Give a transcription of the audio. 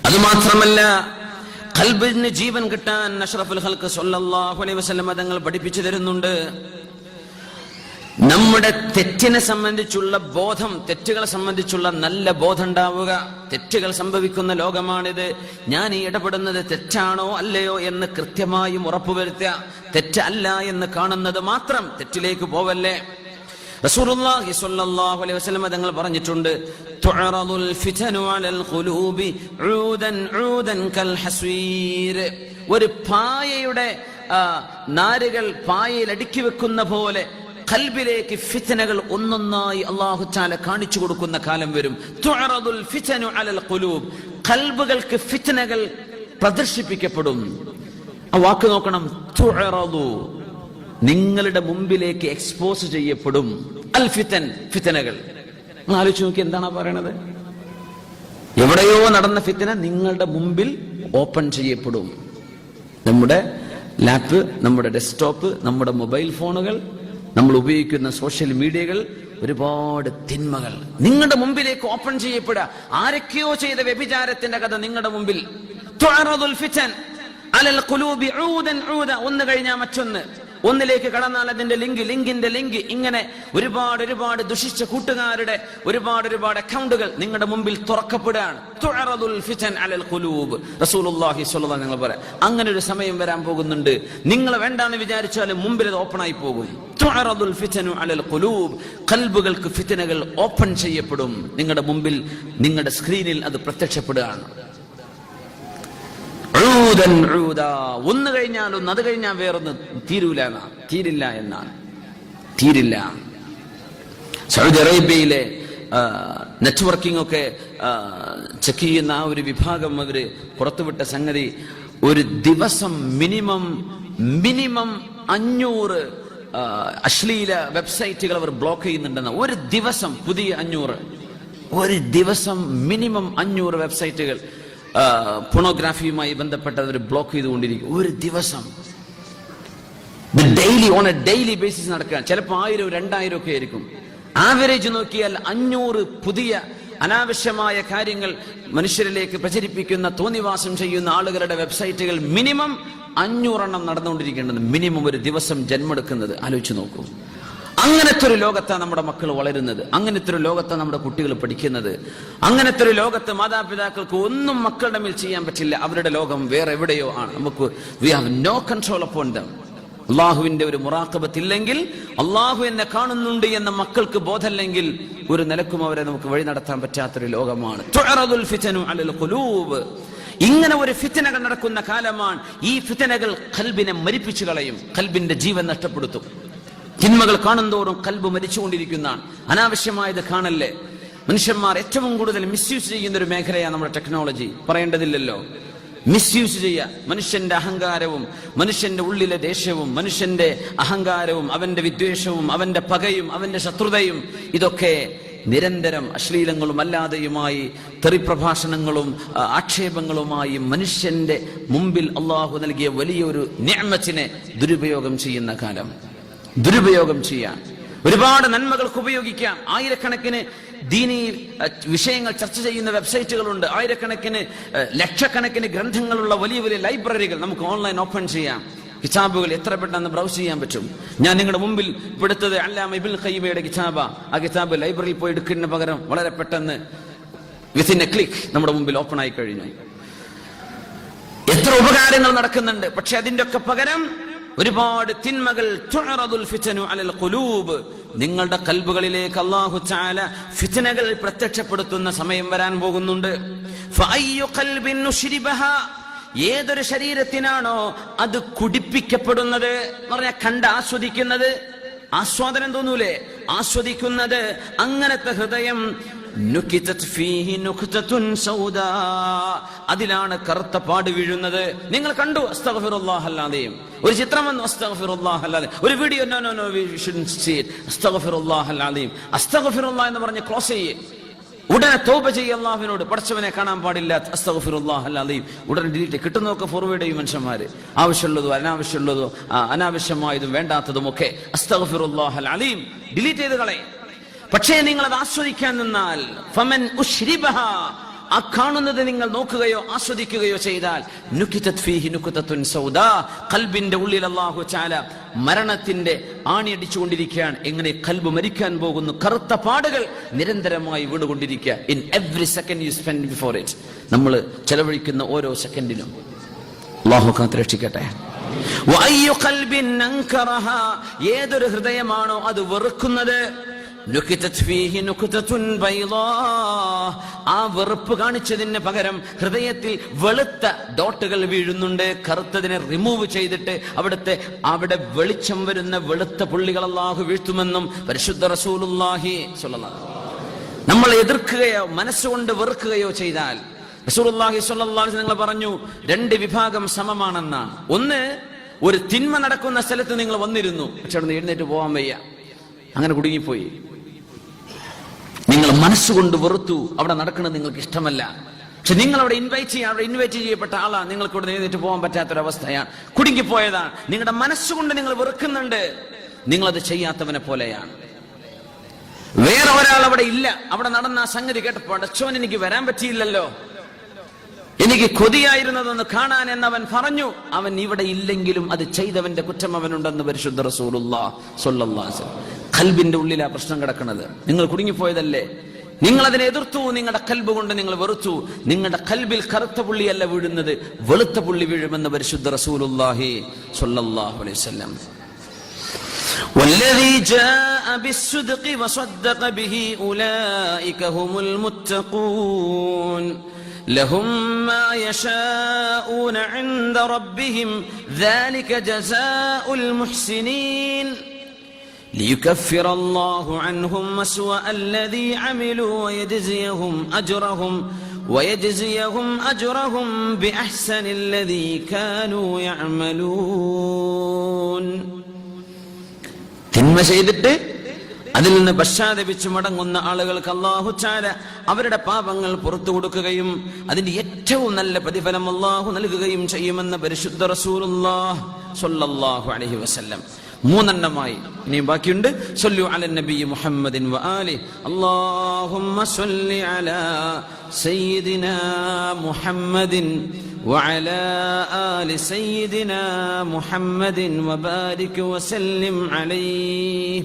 അതുമാത്രമല്ല, ഖൽബിന് ജീവൻ കിട്ടാൻ അഷ്റഫുൽ ഖൽഖ് സ്വല്ലല്ലാഹു അലൈഹി വസല്ലം തങ്ങൾ പഠിപ്പിച്ചു തരുന്നുണ്ട്. നമ്മുടെ തെറ്റിനെ സംബന്ധിച്ചുള്ള ബോധം, തെറ്റുകളെ സംബന്ധിച്ചുള്ള നല്ല ബോധം ഉണ്ടാവുക. തെറ്റുകൾ സംഭവിക്കുന്ന ലോകമാണിത്. ഞാൻ ഈ ഇടപെടുന്നത് തെറ്റാണോ അല്ലയോ എന്ന് കൃത്യമായും ഉറപ്പുവരുത്തുക. തെറ്റല്ല എന്ന് കാണുന്നത് മാത്രം തെറ്റിലേക്ക് പോവല്ലേ. റസൂലുള്ളാഹി സ്വല്ലല്ലാഹു അലൈഹി വസല്ലം തങ്ങൾ പറഞ്ഞിട്ടുണ്ട്, തുഅറദുൽ ഫിതനു അലൽ ഖുലൂബി ഊദൻ ഊദൻ കൽ ഹസ്വീർ. ഒരു പായയുടെ നാരുകൾ പായയിൽ അടുക്കി വെക്കുന്ന പോലെ ഖൽബിലേക്ക് ഫിത്നകൾ ഒന്നൊന്നായി അല്ലാഹു തആല കാണിച്ചു കൊടുക്കുന്ന കാലം വരും. തുഅറദുൽ ഫിതനു അലൽ ഖുലൂബ്, ഖൽബുകൾക്ക് ഫിത്നകൾ പ്രദർശിപ്പിക്കപ്പെടും. ആ വാക്ക് നോക്കണം, തുഅറദു, നിങ്ങളുടെ മുമ്പിലേക്ക് എക്സ്പോസ് ചെയ്യപ്പെടും. അൽ ഫിതൻ, ഫിത്നകൾ. ആലോചിച്ച് നോക്കി, എന്താണ് പറയണത്? എവിടെയോ നടന്ന ഫിത്ന നിങ്ങളുടെ മുമ്പിൽ ഓപ്പൺ ചെയ്യപ്പെടും. നമ്മുടെ ലാപ്പ്, നമ്മുടെ ഡെസ്ക്ടോപ്പ്, നമ്മുടെ മൊബൈൽ ഫോണുകൾ, നമ്മൾ ഉപയോഗിക്കുന്ന സോഷ്യൽ മീഡിയകൾ, ഒരുപാട് തിന്മകൾ നിങ്ങളുടെ മുമ്പിലേക്ക് ഓപ്പൺ ചെയ്യപ്പെടുക. ആരൊക്കെയോ ചെയ്ത വ്യഭിചാരത്തിന്റെ കഥ നിങ്ങളുടെ മുമ്പിൽ. തുഅറദുൽ ഫിതൻ അലൽ ഖുലൂബി ഊദൻ ഊദ, ഒന്ന് കഴിഞ്ഞാൽ മറ്റൊന്ന്, ഒന്നിലേക്ക് കടന്നാൽ അതിന്റെ ലിങ്കിന്റെ ലിങ്ക്, ഇങ്ങനെ ഒരുപാട് ദുഷിച്ച കൂട്ടുകാരുടെ ഒരുപാട് അക്കൗണ്ടുകൾ നിങ്ങളുടെ മുമ്പിൽ തുറക്കപ്പെടുകയാണ്. തുഅറദുൽ ഫിതൻ അലൽ ഖുലൂബ്. റസൂലുള്ളാഹി സ്വല്ലല്ലാഹു അലൈഹി വസല്ലം പറയാം, അങ്ങനെ ഒരു സമയം വരാൻ പോകുന്നുണ്ട്. നിങ്ങൾ വേണ്ടാന്ന് വിചാരിച്ചാലും മുമ്പിൽ അത് ഓപ്പൺ ആയി പോകും. തുഅറദുൽ ഫിതനു അലൽ ഖുലൂബ്, ഖൽബുകൾക്ക് ഫിത്നകൾ ഓപ്പൺ ചെയ്യപ്പെടും. നിങ്ങളുടെ മുമ്പിൽ, നിങ്ങളുടെ സ്ക്രീനിൽ അത് പ്രത്യക്ഷപ്പെടുകയാണ്. ഒന്ന് കഴിഞ്ഞാൽ ഒന്ന്, അത് കഴിഞ്ഞാൽ വേറൊന്ന്, തീരില്ല എന്നാണ്. സൗദി അറേബ്യയിലെ നെറ്റ്വർക്കിംഗ് ഒക്കെ ചെക്ക് ചെയ്യുന്ന ആ ഒരു വിഭാഗം അവര് പുറത്തുവിട്ട സംഗതി, ഒരു ദിവസം മിനിമം 500 അശ്ലീല വെബ്സൈറ്റുകൾ അവർ ബ്ലോക്ക് ചെയ്യുന്നുണ്ടെന്ന്. ഒരു ദിവസം പുതിയ 500, ഒരു ദിവസം മിനിമം 500 വെബ്സൈറ്റുകൾ പോണോഗ്രാഫിയുമായി ബന്ധപ്പെട്ടവർ ബ്ലോക്ക് ചെയ്തുകൊണ്ടിരിക്കും. ഒരു ദിവസം ഓൺ എ ഡെയിലി ബേസിസ് നടക്കുകയാണ്. ചിലപ്പോൾ 1000, 2000 ഒക്കെ ആയിരിക്കും. ആവറേജ് നോക്കിയാൽ 500 പുതിയ അനാവശ്യമായ കാര്യങ്ങൾ മനുഷ്യരിലേക്ക് പ്രചരിപ്പിക്കുന്ന, തോന്നിവാസം ചെയ്യുന്ന ആളുകളുടെ വെബ്സൈറ്റുകൾ മിനിമം 500 എണ്ണം നടന്നുകൊണ്ടിരിക്കേണ്ടത്. മിനിമം ഒരു ദിവസം ജന്മെടുക്കുന്നത്. ആലോചിച്ച് നോക്കൂ. അങ്ങനത്തെ ഒരു ലോകത്താണ് നമ്മുടെ മക്കൾ വളരുന്നത്. അങ്ങനത്തെ ഒരു ലോകത്താണ് നമ്മുടെ കുട്ടികൾ പഠിക്കുന്നത്. അങ്ങനത്തെ ഒരു ലോകത്ത് മാതാപിതാക്കൾക്ക് ഒന്നും മക്കളുടെ മേൽ ചെയ്യാൻ പറ്റില്ല. അവരുടെ ലോകം വേറെ എവിടെയോ ആണ്. നമുക്ക് we have no control upon them. അള്ളാഹുവിന്റെ ഒരു മുറാഖബത്ത് ഇല്ലെങ്കിൽ, അള്ളാഹു എന്നെ കാണുന്നുണ്ട് എന്ന മക്കൾക്ക് ബോധമില്ലെങ്കിൽ, ഒരു നിലക്കും അവരെ നമുക്ക് വഴി നടത്താൻ പറ്റാത്തൊരു ലോകമാണ്. തുഅറദുൽ ഫിതനു അലൽ ഖുലൂബ്. ഇങ്ങനെ ഒരു ഫിത്നകൾ നടക്കുന്ന കാലമാണ്. ഈ ഫിത്നകൾ ഖൽബിനെ മരിപ്പിച്ചു കളയും, ഖൽബിന്റെ ജീവൻ നഷ്ടപ്പെടുത്തും. തിന്മകൾ കാണുന്തോറും ഖൽബ് മരിച്ചുകൊണ്ടിരിക്കുന്നതാണ്. അനാവശ്യമായത് കാണല്ലേ. മനുഷ്യന്മാർ ഏറ്റവും കൂടുതൽ മിസ്യൂസ് ചെയ്യുന്ന ഒരു മേഖലയാണ് നമ്മുടെ ടെക്നോളജി. പറയേണ്ടതില്ലല്ലോ. മിസ്യൂസ് ചെയ്യുക. മനുഷ്യന്റെ അഹങ്കാരവും, മനുഷ്യന്റെ ഉള്ളിലെ ദേഷ്യവും, മനുഷ്യന്റെ അഹങ്കാരവും, അവന്റെ വിദ്വേഷവും, അവന്റെ പകയും, അവന്റെ ശത്രുതയും, ഇതൊക്കെ നിരന്തരം അശ്ലീലങ്ങളും അല്ലാതെയുമായി, തെറിപ്രഭാഷണങ്ങളും ആക്ഷേപങ്ങളുമായി മനുഷ്യന്റെ മുമ്പിൽ അള്ളാഹു നൽകിയ വലിയൊരു നിഅമത്തിനെ ദുരുപയോഗം ചെയ്യുന്ന കാലം. ദുരുപയോഗം ചെയ്യാൻ, ഒരുപാട് നന്മകൾക്ക് ഉപയോഗിക്കാം. ആയിരക്കണക്കിന് ദീനീ വിഷയങ്ങൾ ചർച്ച ചെയ്യുന്ന വെബ്സൈറ്റുകളുണ്ട്. ആയിരക്കണക്കിന്, ലക്ഷക്കണക്കിന് ഗ്രന്ഥങ്ങളുള്ള വലിയ വലിയ ലൈബ്രറികൾ നമുക്ക് ഓൺലൈൻ ഓപ്പൺ ചെയ്യാം. കിതാബുകൾ എത്ര പെട്ടെന്ന് ബ്രൗസ് ചെയ്യാൻ പറ്റും. ഞാൻ നിങ്ങളുടെ മുമ്പിൽ എടുത്തത് അല്ലാമ ഇബ്നുൽ ഖയ്യിമയുടെ കിതാബ. ആ കിതാബ് ലൈബ്രറിയിൽ പോയി എടുക്കുന്നതിന് പകരം വളരെ പെട്ടെന്ന് വിത്തിൻ എ ക്ലിക്ക് നമ്മുടെ മുമ്പിൽ ഓപ്പൺ ആയി കഴിഞ്ഞു. എത്ര ഉപകാരങ്ങൾ നടക്കുന്നുണ്ട്. പക്ഷെ അതിന്റെ ഒക്കെ പകരം ഒരുപാട് തിന്മകൾ. തുഅറദുൽ ഫിതനു അലൽ ഖുലൂബ്, നിങ്ങളുടെ ഖൽബുകളിലേക്ക് അല്ലാഹു തആല ഫിത്നകൾ പ്രത്യക്ഷപ്പെടുത്തുന്ന സമയം വരാൻ പോകുന്നുണ്ട്. ഫഅയ്യു ഖൽബിൻ നുശ്രിബഹാ, ഏതൊരു ശരീരത്തിനാണോ അത് കുടിപ്പിക്കപ്പെടുന്നത്, എന്ന് പറഞ്ഞാൽ കണ്ട് ആസ്വദിക്കുന്നത്, ആസ്വാദനം തോന്നൂലേ, ആസ്വദിക്കുന്നത്, അങ്ങനത്തെ ഹൃദയം, നുകിതത് ഫീഹി നുക്തതുൻ സൗദാ, അതിലാണ് കറുത്ത പാട് വീഴുന്നത്. നിങ്ങൾ കണ്ടു അസ്തഗ്ഫിറുല്ലാഹൽ അലീം, ഒരു ചിത്രം വന്നു അസ്തഗ്ഫിറുല്ലാഹൽ അലീം, ഒരു video, no we shouldn't see it, അസ്തഗ്ഫിറുല്ലാഹൽ അലീം, അസ്തഗ്ഫിറുല്ലാഹ് എന്ന് പറഞ്ഞ് ക്ലോസ് ചെയ്യേ. ഉടനെ തൗബ ചെയ്യ അല്ലാഹുവിനോട്, പടച്ചവനെ കാണാൻ പാടില്ല, അസ്തഗ്ഫിറുല്ലാഹൽ അലീം. ഉടനെ ഡിലീറ്റ്. കിട്ടുന്നതൊക്കെ ഫോർവേഡ് ചെയ്യും മനുഷ്യന്മാര്. ആവശ്യമുള്ളതോ അനാവശ്യമുള്ളതോ, അനാവശ്യമായതും വേണ്ടാത്തതും ഒക്കെ അസ്തഗ്ഫിറുല്ലാഹൽ അലീം ഡിലീറ്റ് ചെയ്ത് കളയും. പക്ഷേ നിങ്ങൾ അത് ആസ്വദിക്കാൻ നിന്നാൽ, ഫമൻ ഉശ്രിബഹാ, ആ കാണുന്നത് നിങ്ങൾ നോക്കുകയോ ആസ്വദിക്കുകയോ ചെയ്താൽ നുകിതത് ഫീഹി നുക്തത്തുൻ സൗദാ, ഖൽബിന്റെ ഉള്ളിൽ അല്ലാഹു തആല മരണത്തിന്റെ ആണിയടിച്ചുകൊണ്ടിരിക്കുകയാണ്. എങ്ങനെ ഖൽബ് മരിക്കാൻ പോകുന്നു, കറുത്ത പാടുകൾ നിരന്തരമായി വീണുകൊണ്ടിരിക്കുക. In every second you spend before it, നമ്മൾ ചെലവഴിക്കുന്ന ഓരോ സെക്കൻഡിലും. അല്ലാഹു കാത്തുരക്ഷിക്കട്ടെ. വഅയ്യു ഖൽബിൻ അൻകറഹാ, ഏതൊരു ഹൃദയമാണോ അത് വെറുക്കുന്നത്, നുകിതത് ഫീഹി നുക്തത്തുൻ ബൈളാ, ആ വെറുപ്പ് കാണിച്ചതിന് പകരം ഹൃദയത്തിൽ വെളുത്ത ഡോട്ടുകൾ വീഴുന്നുണ്ട്. കറുത്തതിനെ റിമൂവ് ചെയ്തിട്ട് അവിടെ വെളിച്ചം വരുന്ന വെളുത്ത പുള്ളികൾ അല്ലാഹു വീഴ്ത്തുമെന്നും പരിശുദ്ധ റസൂലുള്ളാഹി സ്വല്ലല്ലാഹു അലൈഹി വസല്ലം. നമ്മൾ എതിർക്കുകയോ മനസ്സുകൊണ്ട് വെറുക്കുകയോ ചെയ്താൽ റസൂലുള്ളാഹി സ്വല്ലല്ലാഹു അലൈഹി വസല്ലം പറഞ്ഞു, രണ്ട് വിഭാഗം സമമാണെന്നാണ്. ഒന്ന്, ഒരു തിന്മ നടക്കുന്ന സ്ഥലത്ത് നിങ്ങൾ വന്നിരുന്നു, പക്ഷെ അവിടെ എഴുന്നേറ്റ് പോകാൻ വയ്യ, അങ്ങനെ കുടുങ്ങിപ്പോയി. നിങ്ങൾ മനസ്സുകൊണ്ട് വെറുത്തു, അവിടെ നടക്കുന്നത് നിങ്ങൾക്ക് ഇഷ്ടമല്ല, പക്ഷെ നിങ്ങൾ അവിടെ ഇൻവൈറ്റ് ചെയ്യപ്പെട്ട ആളാണ്, നിങ്ങൾക്ക് ഇവിടെ എഴുന്നേറ്റ് പോകാൻ പറ്റാത്തൊരവസ്ഥയാണ്, കുടുങ്ങിപ്പോയതാണ്. നിങ്ങളുടെ മനസ്സുകൊണ്ട് നിങ്ങൾ വെറുക്കുന്നുണ്ട്, നിങ്ങളത് ചെയ്യാത്തവനെ പോലെയാണ്. വേറെ ഒരാൾ അവിടെ ഇല്ല, അവിടെ നടന്ന ആ സംഗതി കേട്ടപ്പോൾ അടച്ചോൻ എനിക്ക് വരാൻ പറ്റിയില്ലല്ലോ, എനിക്ക് കൊതിയായിരുന്നതൊന്ന് കാണാൻ എന്നവൻ പറഞ്ഞു. അവൻ ഇവിടെ ഇല്ലെങ്കിലും അത് ചെയ്തവന്റെ കുറ്റം അവനുണ്ടെന്ന് പരിശുദ്ധ റസൂലുള്ളാഹി സ്വല്ലല്ലാഹു അലൈഹി വസല്ലം. ഖൽബിന്റെ ഉള്ളിലാ പ്രശ്നം കിടക്കുന്നത്. നിങ്ങൾ കുടുങ്ങിപ്പോയതല്ലേ, നിങ്ങൾ അതിനെ എതിർത്തു, നിങ്ങളുടെ ഖൽബ് കൊണ്ട് നിങ്ങൾ വെറുത്തു. നിങ്ങളുടെ ഖൽബിൽ കറുത്ത പുള്ളിയല്ല വീഴുന്നത്, വെളുത്ത പുള്ളി വീഴുമെന്ന് പരിശുദ്ധ റസൂലുള്ളാഹി സ്വല്ലല്ലാഹു അലൈഹി വസല്ലം. والذي جاء بالصدق وصدق به أولئك هم المتقون لهم ما يشاءون عند ربهم ذلك جزاء المحسنين ليكفر الله عنهم أسوأ الذي عملوا ويجزيهم أجرهم بأحسن الذي كانوا يعملون. തിന്മ ചെയ്തിട്ട് അതിൽ നിന്ന് പശ്ചാത്തപിച്ച് മടങ്ങുന്ന ആളുകൾക്ക് അല്ലാഹു തആല അവരുടെ പാപങ്ങൾ പുറത്തു കൊടുക്കുകയും അതിന്റെ ഏറ്റവും നല്ല പ്രതിഫലം അല്ലാഹു നൽകുകയും ചെയ്യുമെന്ന് പരിശുദ്ധ റസൂലുള്ളാഹി സ്വല്ലല്ലാഹു അലൈഹി വസല്ലം. മൂന്നെണ്ണമായി ഇനിയും ബാക്കിയുണ്ട്. സ്വല്ലു അലൻ നബി മുഹമ്മദിൻ വ ആലിഹി അല്ലാഹുമ്മ സ്വല്ലി അലാ സയ്യിദിനാ മുഹമ്മദിൻ وعلى آل سيدنا محمد وبارك وسلم عليه.